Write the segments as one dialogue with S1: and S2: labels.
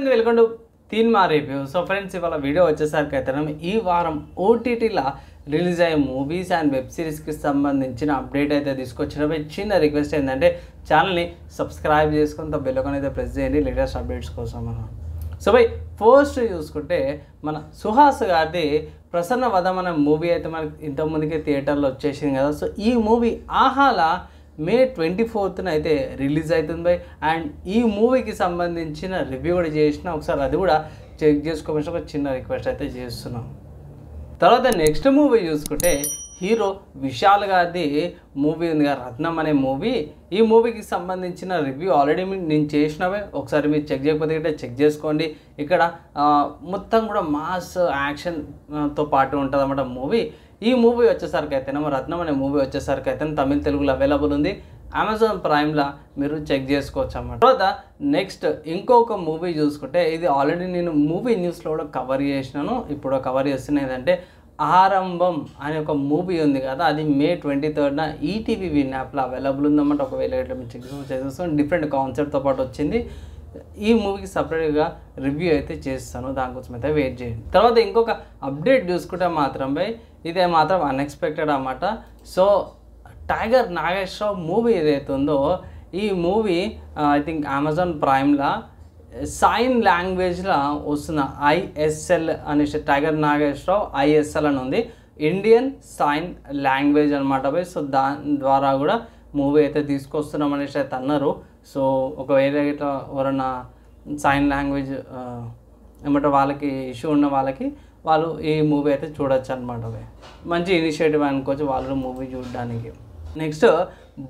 S1: Welcome to తీన్ మా review. So friends, ఇవాళ video వచ్చేసరికి అయితే ఈ వారం ఓటీటీలో రిలీజ్ అయ్యే మూవీస్ అండ్ వెబ్ సిరీస్కి సంబంధించిన అప్డేట్ అయితే తీసుకొచ్చినప్పుడు చిన్న రిక్వెస్ట్ ఏంటంటే ఛానల్ని సబ్స్క్రైబ్ చేసుకుని బెల్ ఐకాన్ అయితే ప్రెస్ చేయండి లేటెస్ట్ అప్డేట్స్ కోసం. మనం సో బై ఫస్ట్ చూసుకుంటే మన సుహాస్ గారిది ప్రసన్న వధం అనే మూవీ అయితే మనకి ఇంతకుముందుకే థియేటర్లో వచ్చేసింది కదా. సో ఈ మూవీ ఆహాలా మే 24న అయితే రిలీజ్ అవుతుంది. అండ్ ఈ మూవీకి సంబంధించిన రివ్యూ కూడా చేసిన, ఒకసారి అది కూడా చెక్ చేసుకోవచ్చు. ఒక చిన్న రిక్వెస్ట్ అయితే చేస్తున్నాం. తర్వాత నెక్స్ట్ మూవీ చూసుకుంటే హీరో విశాల్ గారిది మూవీ ఉంది కదా, రత్నం అనే మూవీ. ఈ మూవీకి సంబంధించిన రివ్యూ ఆల్రెడీ నేను చేసినవే, ఒకసారి మీరు చెక్ చేయకపోతే చెక్ చేసుకోండి. ఇక్కడ మొత్తం కూడా మాస్ యాక్షన్తో పాటు ఉంటుంది అన్నమాట మూవీ. ఈ మూవీ వచ్చేసరికి అయితేనేమో రత్నం అనే మూవీ వచ్చేసరికి అయితే తమిళ తెలుగులో అవైలబుల్ ఉంది. అమెజాన్ ప్రైమ్లో మీరు చెక్ చేసుకోవచ్చు అన్నమాట. తర్వాత నెక్స్ట్ ఇంకొక మూవీ చూసుకుంటే ఇది ఆల్రెడీ నేను మూవీ న్యూస్లో కూడా కవర్ చేసినాను, ఇప్పుడు కవర్ చేస్తున్నది ఏంటంటే ఆరంభం అనే ఒక మూవీ ఉంది కదా, అది మే 23న ఈటీవీ విన్ యాప్లో అవైలబుల్ ఉందన్నమాట. ఒకవేళ మీరు చెక్ చేస్తాను, డిఫరెంట్ కాన్సెప్ట్తో పాటు వచ్చింది. ఈ మూవీకి సపరేట్గా రివ్యూ అయితే చేస్తాను, దానికోసం అయితే వెయిట్ చేయండి. తర్వాత ఇంకొక అప్డేట్ చూసుకుంటే మాత్రం ఇదే మాత్రం అన్ఎక్స్పెక్టెడ్ అన్నమాట. సో టైగర్ నాగేశ్వరరావు మూవీ ఏదైతే ఉందో ఈ మూవీ ఐ థింక్ అమెజాన్ ప్రైమ్లో సైన్ లాంగ్వేజ్లో వస్తున్న ఐఎస్ఎల్ అనేసి టైగర్ నాగేశ్వరరావు ఐఎస్ఎల్ అని ఉంది, ఇండియన్ సైన్ లాంగ్వేజ్ అనమాట. సో దాని ద్వారా కూడా మూవీ అయితే తీసుకొస్తున్నాం అనేసి అయితే అన్నారు. సో ఒకవేళ ఇట్లా ఎవరన్నా సైన్ లాంగ్వేజ్ ఏమంటే వాళ్ళకి ఇష్యూ ఉన్న వాళ్ళు ఈ మూవీ అయితే చూడొచ్చు అనమాట. మంచి ఇనిషియేటివ్ అనుకోవచ్చు వాళ్ళు మూవీ చూడడానికి. నెక్స్ట్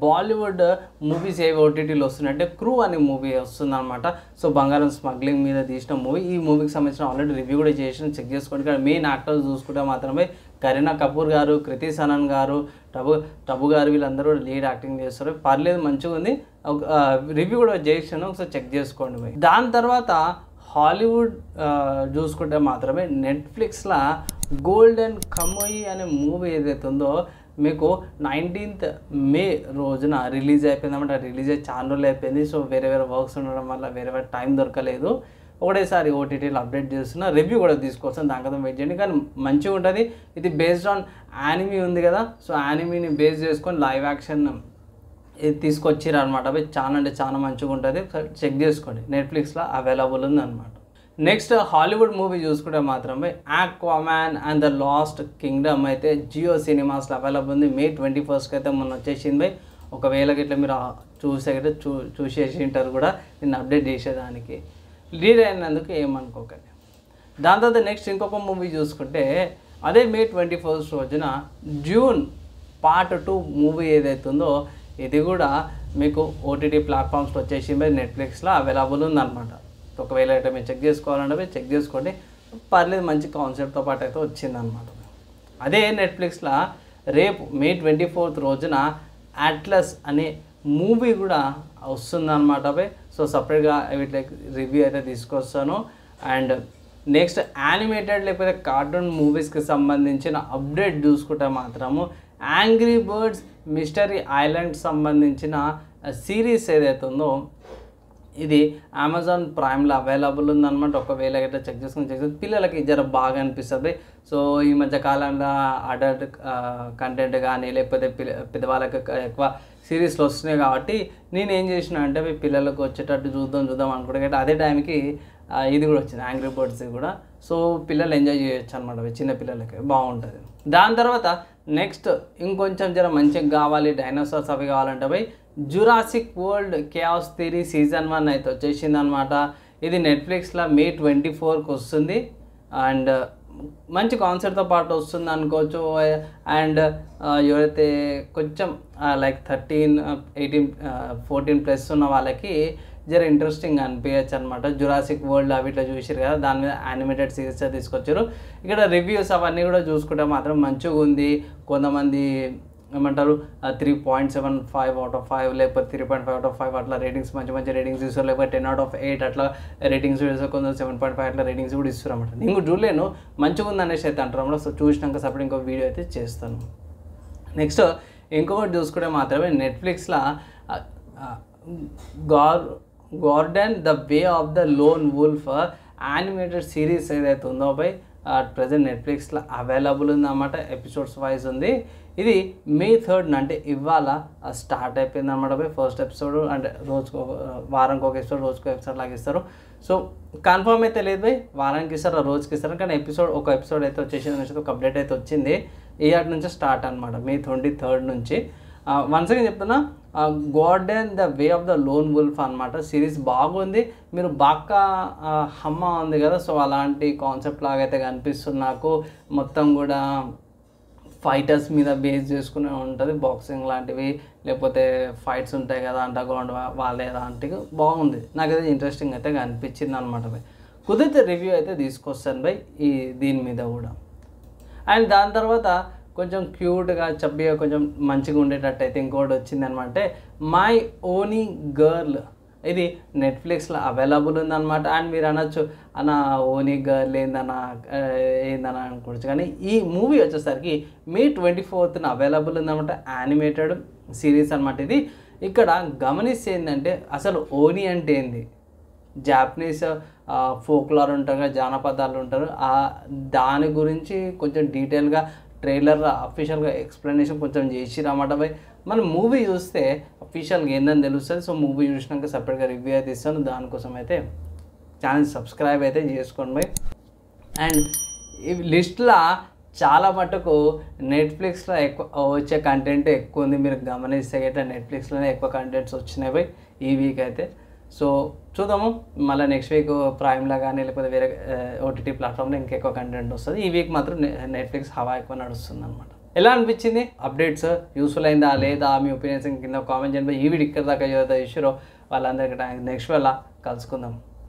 S1: బాలీవుడ్ మూవీస్ ఏవి ఓటీటీలో వస్తున్నాయంటే క్రూ అనే మూవీ వస్తుందన్నమాట. సో బంగారం స్మగ్లింగ్ మీద తీసిన మూవీ. ఈ మూవీకి సంబంధించిన ఆల్రెడీ రివ్యూ కూడా చేసిన, చెక్ చేసుకోండి. ఇక్కడ మెయిన్ యాక్టర్స్ చూసుకుంటే మాత్రమే కరీనా కపూర్ గారు, కృతి సనన్ గారు, టబు గారు వీళ్ళందరూ లీడ్ యాక్టింగ్ చేస్తారు. పర్లేదు, మంచిగా ఉంది. రివ్యూ కూడా చేసాను, ఒకసారి చెక్ చేసుకోండి. దాని తర్వాత హాలీవుడ్ చూసుకుంటే మాత్రమే నెట్ఫ్లిక్స్లో గోల్డెన్ కమోయి అనే మూవీ ఏదైతే ఉందో మీకు 19th మే రోజున రిలీజ్ అయిపోయింది అన్నమాట. రిలీజ్ అయ్యి చాలా రోజులు అయిపోయింది. సో వేరే వర్క్స్ ఉండడం వల్ల వేరే టైం దొరకలేదు. ఒకటేసారి ఓటీటీలో అప్డేట్ చేస్తున్నా, రివ్యూ కూడా తీసుకొస్తాను, దానికోసం వెయిట్ చేయండి. కానీ మంచిగా ఉంటుంది. ఇది బేస్డ్ ఆన్ యానిమీ ఉంది కదా, సో యానిమీని బేస్ చేసుకొని లైవ్ యాక్షన్ ఇది తీసుకొచ్చిర్రు అనమాట. చాలా అంటే చాలా మంచిగా ఉంటుంది, చెక్ చేసుకోండి. నెట్ఫ్లిక్స్లో అవైలబుల్ ఉంది అనమాట. నెక్స్ట్ హాలీవుడ్ మూవీ చూసుకుంటే మాత్రమే Aquaman and the last Kingdom అయితే జియో సినిమాస్లో అవైలబుల్ ఉంది. మే 21st అయితే మొన్న వచ్చేసింది. ఒకవేళ ఇట్లా మీరు చూసేసి ఉంటారు కూడా నేను అప్డేట్ చేసేదానికి. లీడ్ అయినందుకు ఏమనుకోకండి. దాని తర్వాత నెక్స్ట్ ఇంకొక మూవీ చూసుకుంటే అదే మే 21st రోజున డ్యూన్ పార్ట్ 2 మూవీ ఏదైతే ఉందో ఇది కూడా మీకు ఓటీటీ ప్లాట్ఫామ్స్లో వచ్చేసి నెట్ఫ్లిక్స్లో అవైలబుల్ ఉందన్నమాట. ఒకవేళ అయితే మీరు చెక్ చేసుకోవాలంటే చెక్ చేసుకోండి, పర్లేదు, మంచి కాన్సెప్ట్తో పాటు అయితే వచ్చిందనమాట. అదే నెట్ఫ్లిక్స్లో రేపు మే 24th రోజున అట్లస్ అనే మూవీ కూడా వస్తుందన్నమాట. సో సపరేట్గా వీటి రివ్యూ అయితే తీసుకొస్తాను. అండ్ నెక్స్ట్ యానిమేటెడ్ లేకపోతే కార్టూన్ మూవీస్కి సంబంధించిన అప్డేట్ చూసుకుంటే మాత్రము యాంగ్రీ బర్డ్స్ మిస్టరీ ఐలాండ్ సంబంధించిన సిరీస్ ఏదైతే ఉందో ఇది అమెజాన్ ప్రైమ్లో అవైలబుల్ ఉందన్నమాట. ఒకవేళ ఇట్లా చెక్ చేసుకుని పిల్లలకి జర బాగా అనిపిస్తుంది. సో ఈ మధ్య కాలంలో అడల్ట్ కంటెంట్ కానీ లేకపోతే పెద్దవాళ్ళకి ఎక్కువ సిరీస్లు వస్తున్నాయి కాబట్టి నేను ఏం చేసిన అంటే పిల్లలకు వచ్చేటట్టు చూద్దాం అనుకుంటే అదే టైంకి ఇది కూడా వచ్చింది, యాంగ్రీ బర్డ్స్ కూడా. సో పిల్లలు ఎంజాయ్ చేయొచ్చు అనమాట, చిన్న పిల్లలకి బాగుంటుంది. దాని తర్వాత నెక్స్ట్ ఇంకొంచెం జర మంచిగా కావాలి, డైనోసార్స్ అవి కావాలంటే Jurassic world chaos theory season 1 అయితే వచ్చేసింది అనమాట. ఇది నెట్ఫ్లిక్స్లో మే 24కి వస్తుంది. అండ్ మంచి కాన్సెప్ట్తో పాటు వస్తుంది అనుకోవచ్చు. అండ్ ఎవరైతే కొంచెం లైక్ 13, 18, 14+ ఉన్న వాళ్ళకి జర ఇంట్రెస్టింగ్ అనిపించచ్చు అనమాట. జురాసిక్ వరల్డ్ అవి ఇట్లా చూసారు కదా, దాని మీద యానిమేటెడ్ సిరీస్ తీసుకొచ్చారు. ఇక్కడ రివ్యూస్ అవన్నీ కూడా చూసుకుంటే మాత్రం మంచిగా ఉంది. కొంతమంది ఏమంటారు 3.75 out of 5 లేకపోతే 3.5 out of 5 అట్లా రేటింగ్స్ మంచి రేటింగ్స్ ఇస్తారు. లేకపోతే 10 out of 8 అట్లా రేటింగ్స్ ఇస్తారు. కొందరు 7.5 అట్లా రేటింగ్స్ కూడా ఇస్తారు అన్నమాట. నేను చూడలేను, మంచిగా ఉంది అనేసి అయితే అంటారు అన్నమాట. సో చూసినాక సపరేట్ ఇంకో వీడియో అయితే చేస్తాను. నెక్స్ట్ ఇంకొకటి చూసుకుంటే మాత్రమే నెట్ఫ్లిక్స్లో garden the way of the loan wolf animated series ఏదైతే ఉందో బై అట్ ప్రజెంట్ నెట్ఫ్లిక్స్లో అవైలబుల్ ఉందన్నమాట. ఎపిసోడ్స్ వైజ్ ఉంది. ఇది May 3rd అంటే ఇవాళ స్టార్ట్ అయిపోయింది అనమాట బై. ఫస్ట్ ఎపిసోడ్ అంటే రోజుకు వారానికి ఒక ఎపిసోడ్, రోజుకు ఎపిసోడ్ లాగా ఇస్తారు. సో కన్ఫర్మ్ అయితే లేదు బై, వారానికి ఇస్తారు, రోజుకి ఇస్తారు. కానీ ఒక ఎపిసోడ్ అయితే వచ్చేసింది నుంచి ఒక అప్డేట్ అయితే వచ్చింది. ఇయర్ నుంచి స్టార్ట్ అనమాట, May 23rd నుంచి. వన్స్ అగైన్ చెప్తున్నా, garden the way of the loan wolf అనమాట. సిరీస్ బాగుంది. మీరు బాగా హమ్మ ఉంది కదా, సో అలాంటి కాన్సెప్ట్ లాగైతే కనిపిస్తుంది నాకు. మొత్తం కూడా ఫైటర్స్ మీద బేస్ చేసుకునే ఉంటుంది, బాక్సింగ్ లాంటివి, లేకపోతే ఫైట్స్ ఉంటాయి కదా అండర్గ్రౌండ్ వాళ్ళే లాంటివి. బాగుంది, నాకైతే ఇంట్రెస్టింగ్ అయితే అనిపించింది అనమాట బై. కుదిరితే రివ్యూ అయితే తీసుకొస్తాను బై దీని మీద కూడా. అండ్ దాని తర్వాత కొంచెం క్యూట్గా చబ్బిగా కొంచెం మంచిగా ఉండేటట్టు అయితే ఇంకోటి వచ్చింది అనమాట, మై ఓనీ గర్ల్. ఇది నెట్ఫ్లిక్స్లో అవైలబుల్ ఉందన్నమాట. అండ్ మీరు అనొచ్చు అన్న ఓనీ గర్ల్ ఏందన్నా అనుకోవచ్చు. కానీ ఈ మూవీ వచ్చేసరికి May 24th అవైలబుల్ ఉందన్నమాట. యానిమేటెడ్ సిరీస్ అనమాట ఇది. ఇక్కడ గమనిస్తే ఏంటంటే అసలు ఓనీ అంటే ఏంది, జాపనీస్ ఫోక్లార్ ఉంటారు కదా, జానపదాలు ఉంటారు, దాని గురించి కొంచెం డీటెయిల్గా ట్రైలర్ అఫీషియల్గా ఎక్స్ప్లెనేషన్ కొంచెం చేసిరన్నమాట బై. మనం మూవీ చూస్తే అఫీషియల్గా ఏందని తెలుస్తుంది. సో మూవీ చూసినాక సపరేట్గా రివ్యూ అయితే ఇస్తాను. దానికోసం అయితే ఛానల్ సబ్స్క్రైబ్ అయితే చేసుకోండి బై. అండ్ ఈ లిస్ట్లో చాలా మటుకు నెట్ఫ్లిక్స్లో ఎక్కువ వచ్చే కంటెంట్ ఎక్కువ ఉంది. మీరు గమనిస్తే అయితే నెట్ఫ్లిక్స్లోనే ఎక్కువ కంటెంట్స్ వచ్చినాయి బై ఈ వీక్ అయితే. సో చూద్దాము, మళ్ళీ నెక్స్ట్ వీక్ ప్రైమ్లో కానీ లేకపోతే వేరే ఓటీటీ ప్లాట్ఫామ్లో ఇంకెక్కువ కంటెంట్ వస్తుంది. ఈ వీక్ మాత్రం నెట్ఫ్లిక్స్ హవా ఎక్కువ నడుస్తుంది అనమాట. ఎలా అనిపించింది అప్డేట్స్, యూస్ఫుల్ అయిందా లేదా, మీ ఒపీనియన్స్ కింద కామెంట్ చేయండి. ఈ వీడియో ఇక్కడ దాకా ఏదైతే ఇష్యూరో వాళ్ళందరికీ నెక్స్ట్ వేళ కలుసుకుందాం.